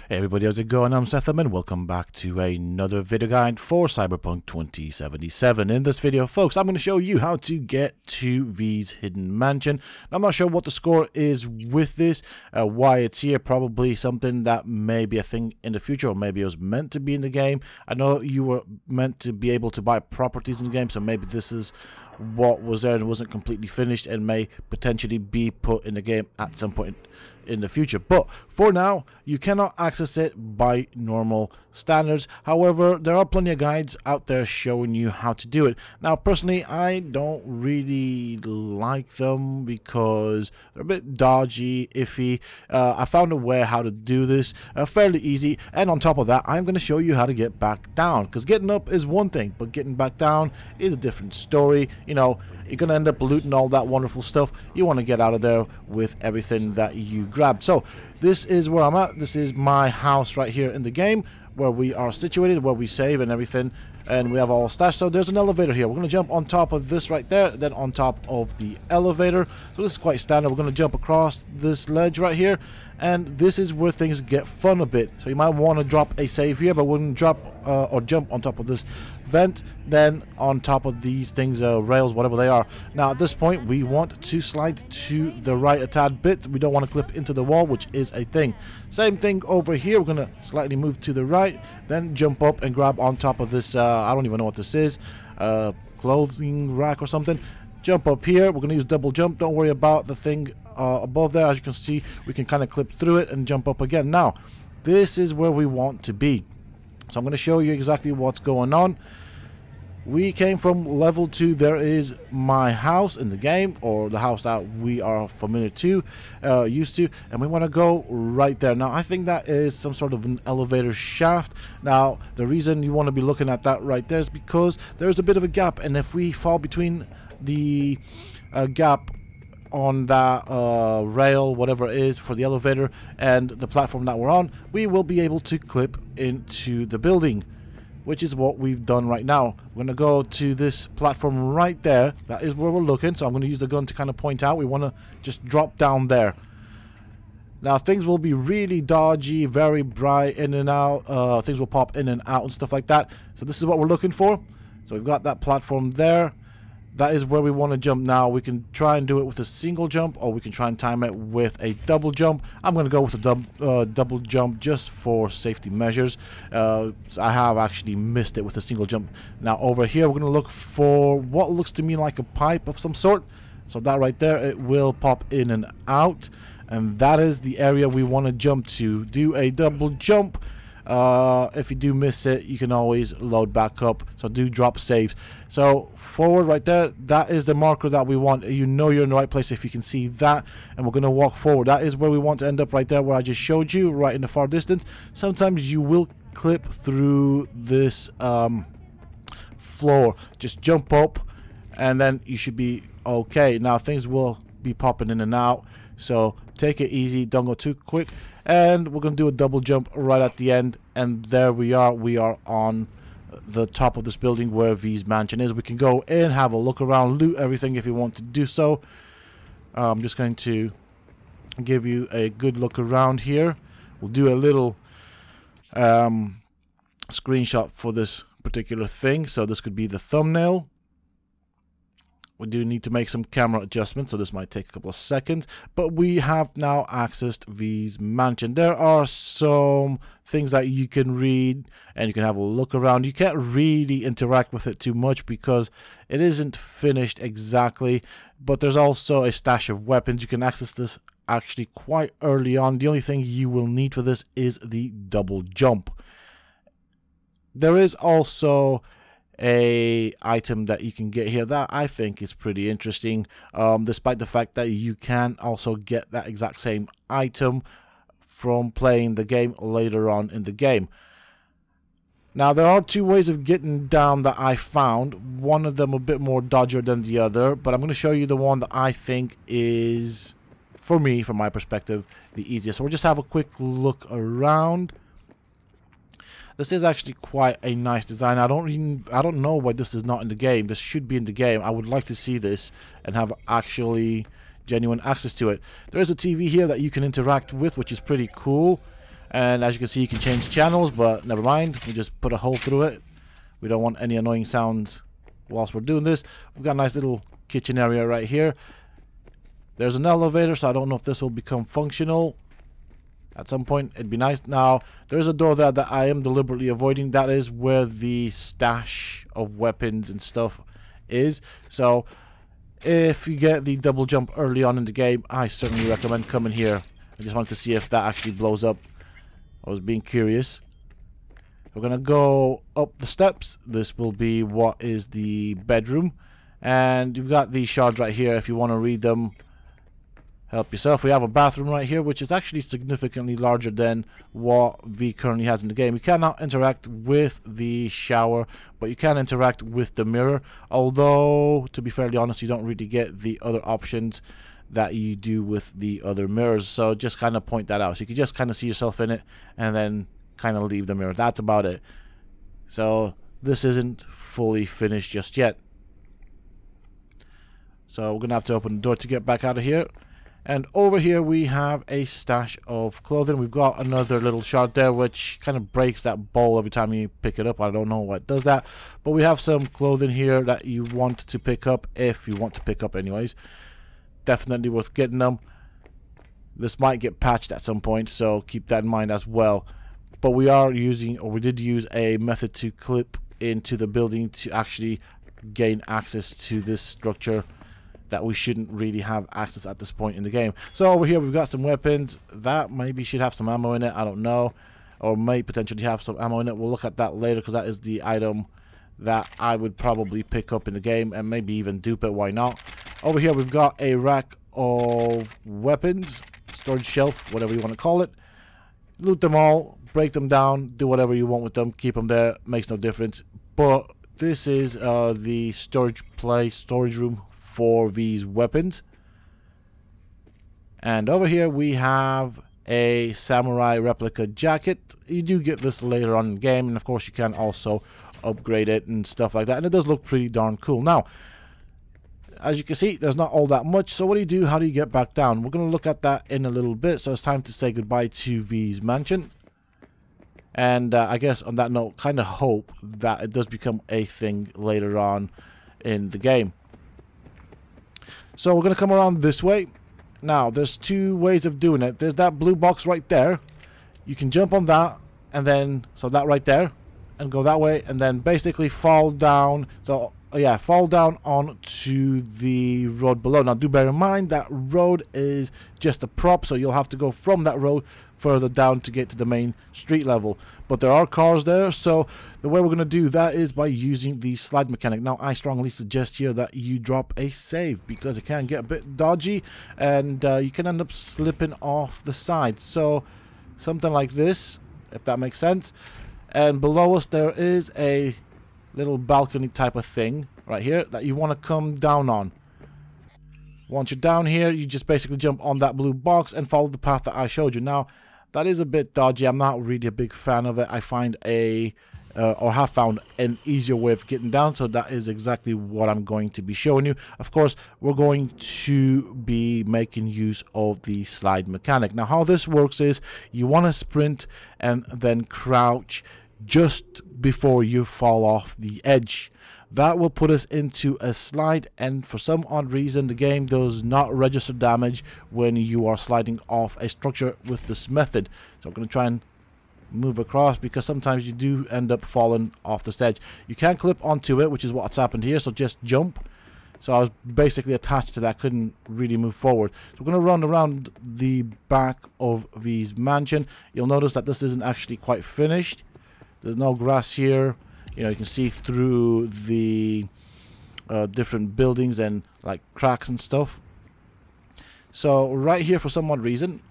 Hey everybody, how's it going? I'm Sethum and welcome back to another video guide for Cyberpunk 2077. In this video, folks, I'm going to show you how to get to V's hidden mansion. Now, I'm not sure what the score is with this, why it's here, probably something that may be a thing in the future, or maybe it was meant to be in the game. I know you were meant to be able to buy properties in the game, so maybe this is what was there and wasn't completely finished and may potentially be put in the game at some point in the future. But for now, you cannot access it by normal standards. However, there are plenty of guides out there showing you how to do it. Now, personally, I don't really like them because they're a bit dodgy, iffy. I found a way how to do this fairly easy, and on top of that, I'm going to show you how to get back down, because getting up is one thing, but getting back down is a different story. You know, you're going to end up looting all that wonderful stuff. You want to get out of there with everything that you grabbed. So this is where I'm at. This is my house right here in the game, where we are situated, where we save and everything, and we have all stashed. So there's an elevator here. We're going to jump on top of this right there, then on top of the elevator. So this is quite standard. We're going to jump across this ledge right here, and this is where things get fun a bit. So you might want to drop a save here, but we're going to drop or jump on top of this vent, then on top of these things, rails, whatever they are. Now at this point, we want to slide to the right a tad bit. We don't want to clip into the wall, which is a thing. Same thing over here. We're going to slightly move to the right, then jump up and grab on top of this, I don't even know what this is, clothing rack or something. Jump up here. We're going to use double jump. Don't worry about the thing above there. As you can see, we can kind of clip through it and jump up again. Now, this is where we want to be. So I'm going to show you exactly what's going on. We came from level 2. There is my house in the game, or the house that we are familiar to, used to, and we want to go right there. Now, I think that is some sort of an elevator shaft. Now, the reason you want to be looking at that right there is because there's a bit of a gap, and if we fall between the gap on that rail, whatever it is, for the elevator and the platform that we're on, we will be able to clip into the building, which is what we've done right now. We're going to go to this platform right there. That is where we're looking, so I'm going to use the gun to kind of point out. We want to just drop down there. Now, things will be really dodgy, very bright, in and out. Things will pop in and out and stuff like that. So this is what we're looking for. So we've got that platform there. That is where we want to jump now. We can try and do it with a single jump, or we can try and time it with a double jump. I'm going to go with a double jump just for safety measures. I have actually missed it with a single jump. Now over here, we're going to look for what looks to me like a pipe of some sort. So that right there, it will pop in and out. And that is the area we want to jump to. Do a double jump. If you do miss it, you can always load back up, so do drop saves. So forward right there, that is the marker that we want. You know you're in the right place if you can see that, and we're going to walk forward. That is where we want to end up, right there where I just showed you, right in the far distance. Sometimes you will clip through this floor. Just jump up and then you should be okay. Now things will be popping in and out, so take it easy, don't go too quick. And we're going to do a double jump right at the end, and there we are. We are on the top of this building where V's mansion is. We can go in, have a look around, loot everything if you want to do so. I'm just going to give you a good look around here. We'll do a little screenshot for this particular thing, so this could be the thumbnail. We do need to make some camera adjustments, so this might take a couple of seconds. But we have now accessed V's mansion. There are some things that you can read and you can have a look around. You can't really interact with it too much because it isn't finished exactly. But there's also a stash of weapons. You can access this actually quite early on. The only thing you will need for this is the double jump. There is also a item that you can get here that I think is pretty interesting, despite the fact that you can also get that exact same item from playing the game later on in the game. Now there are two ways of getting down that I found, one of them a bit more dodgier than the other, but I'm going to show you the one that I think is, for me, from my perspective, the easiest. So we'll just have a quick look around. This is actually quite a nice design. I don't know why this is not in the game. This should be in the game. I would like to see this and have actually genuine access to it. There is a TV here that you can interact with, which is pretty cool. And as you can see, you can change channels, but never mind. We just put a hole through it. We don't want any annoying sounds whilst we're doing this. We've got a nice little kitchen area right here. There's an elevator, so I don't know if this will become functional. At some point, it'd be nice. Now, there's a door there that I am deliberately avoiding. That is where the stash of weapons and stuff is. So, if you get the double jump early on in the game, I certainly recommend coming here. I just wanted to see if that actually blows up. I was being curious. We're going to go up the steps. This will be what is the bedroom. And you've got these shards right here if you want to read them. Help yourself. We have a bathroom right here, which is actually significantly larger than what V currently has in the game. You cannot interact with the shower, but you can interact with the mirror. Although, to be fairly honest, you don't really get the other options that you do with the other mirrors. So just kind of point that out. So you can just kind of see yourself in it and then kind of leave the mirror. That's about it. So this isn't fully finished just yet. So we're going to have to open the door to get back out of here. And over here we have a stash of clothing. We've got another little shard there which kind of breaks that bowl every time you pick it up. I don't know what does that. But we have some clothing here that you want to pick up, if you want to pick up anyways. Definitely worth getting them. This might get patched at some point, so keep that in mind as well. But we are using, or we did use a method to clip into the building to actually gain access to this structure that we shouldn't really have access at this point in the game. So over here we've got some weapons that maybe should have some ammo in it, I don't know, or may potentially have some ammo in it. We'll look at that later because that is the item that I would probably pick up in the game and maybe even dupe it, why not. Over here we've got a rack of weapons, storage shelf, whatever you want to call it. Loot them all, break them down, do whatever you want with them, keep them there, makes no difference. But this is the storage room for these weapons. And over here we have a samurai replica jacket. You do get this later on in the game, and of course you can also upgrade it and stuff like that, and it does look pretty darn cool. Now, as you can see, there's not all that much. So what do you do? How do you get back down? We're going to look at that in a little bit. So it's time to say goodbye to V's mansion. And I guess on that note, kind of hope that it does become a thing later on in the game. So we're going to come around this way. Now, there's two ways of doing it. There's that blue box right there. You can jump on that, and then, so that right there, and go that way, and then basically fall down. So, yeah, fall down onto the road below. Now, do bear in mind that road is just a prop, so you'll have to go from that road further down to get to the main street level. But there are cars there, so the way we're going to do that is by using the slide mechanic. Now, I strongly suggest here that you drop a save because it can get a bit dodgy, and you can end up slipping off the side. So, something like this, if that makes sense. And below us, there is a little balcony type of thing right here that you want to come down on. Once you're down here, you just basically jump on that blue box and follow the path that I showed you. Now, that is a bit dodgy. I'm not really a big fan of it. I find or have found an easier way of getting down, so that is exactly what I'm going to be showing you. Of course, we're going to be making use of the slide mechanic. Now, how this works is you want to sprint and then crouch just before you fall off the edge. That will put us into a slide, and for some odd reason the game does not register damage when you are sliding off a structure with this method. So I'm going to try and move across because sometimes you do end up falling off this edge. You can clip onto it, which is what's happened here, so just jump. So I was basically attached to that, couldn't really move forward. So we're going to run around the back of V's mansion. You'll notice that this isn't actually quite finished. There's no grass here. You know, you can see through the different buildings and like cracks and stuff. So right here, for some odd reason,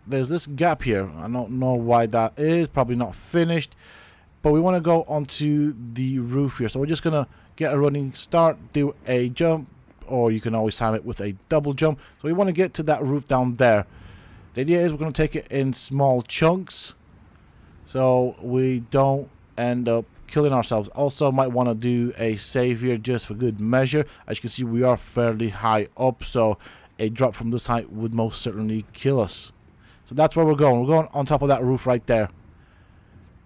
there's this gap here. I don't know why that is. Probably not finished. But we want to go onto the roof here. So we're just going to get a running start, do a jump, or you can always time it with a double jump. So we want to get to that roof down there. The idea is we're going to take it in small chunks, so we don't end up killing ourselves. Also might want to do a save here just for good measure. As you can see, we are fairly high up, so a drop from this height would most certainly kill us. So that's where we're going. We're going on top of that roof right there.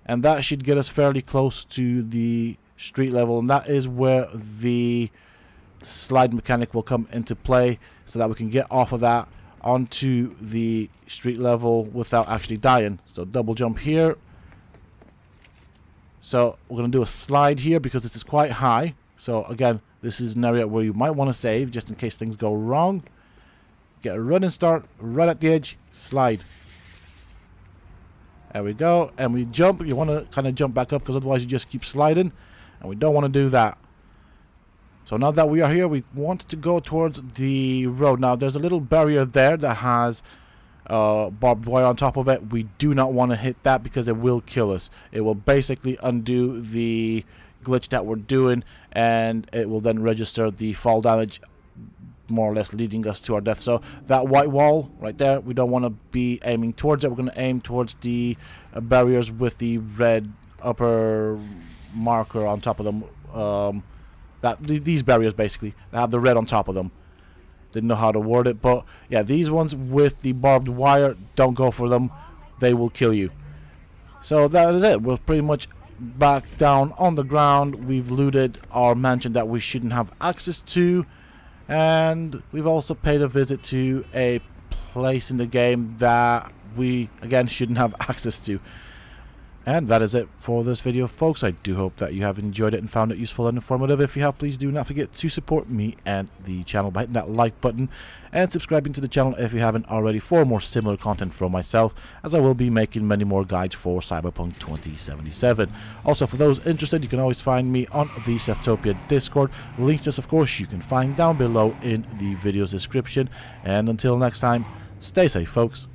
And that should get us fairly close to the street level. And that is where the slide mechanic will come into play, so that we can get off of that onto the street level without actually dying. So double jump here. So we're going to do a slide here because this is quite high. So again, this is an area where you might want to save just in case things go wrong. Get a running start right at the edge, slide. There we go. And we jump. You want to kind of jump back up because otherwise you just keep sliding. And we don't want to do that. So now that we are here, we want to go towards the road. Now there's a little barrier there that has barbed wire on top of it. We do not want to hit that because it will kill us. It will basically undo the glitch that we're doing, and it will then register the fall damage, more or less leading us to our death. So that white wall right there, we don't want to be aiming towards it. We're going to aim towards the barriers with the red upper marker on top of them. These barriers basically, they have the red on top of them. Didn't know how to word it, but yeah, these ones with the barbed wire, don't go for them. They will kill you. So that is it. We're pretty much back down on the ground. We've looted our mansion that we shouldn't have access to, and we've also paid a visit to a place in the game that we again shouldn't have access to. And that is it for this video, folks. I do hope that you have enjoyed it and found it useful and informative. If you have, please do not forget to support me and the channel by hitting that like button and subscribing to the channel if you haven't already for more similar content from myself, as I will be making many more guides for Cyberpunk 2077. Also, for those interested, you can always find me on the Sethtopia Discord. Links to this, of course, you can find down below in the video's description. And until next time, stay safe, folks.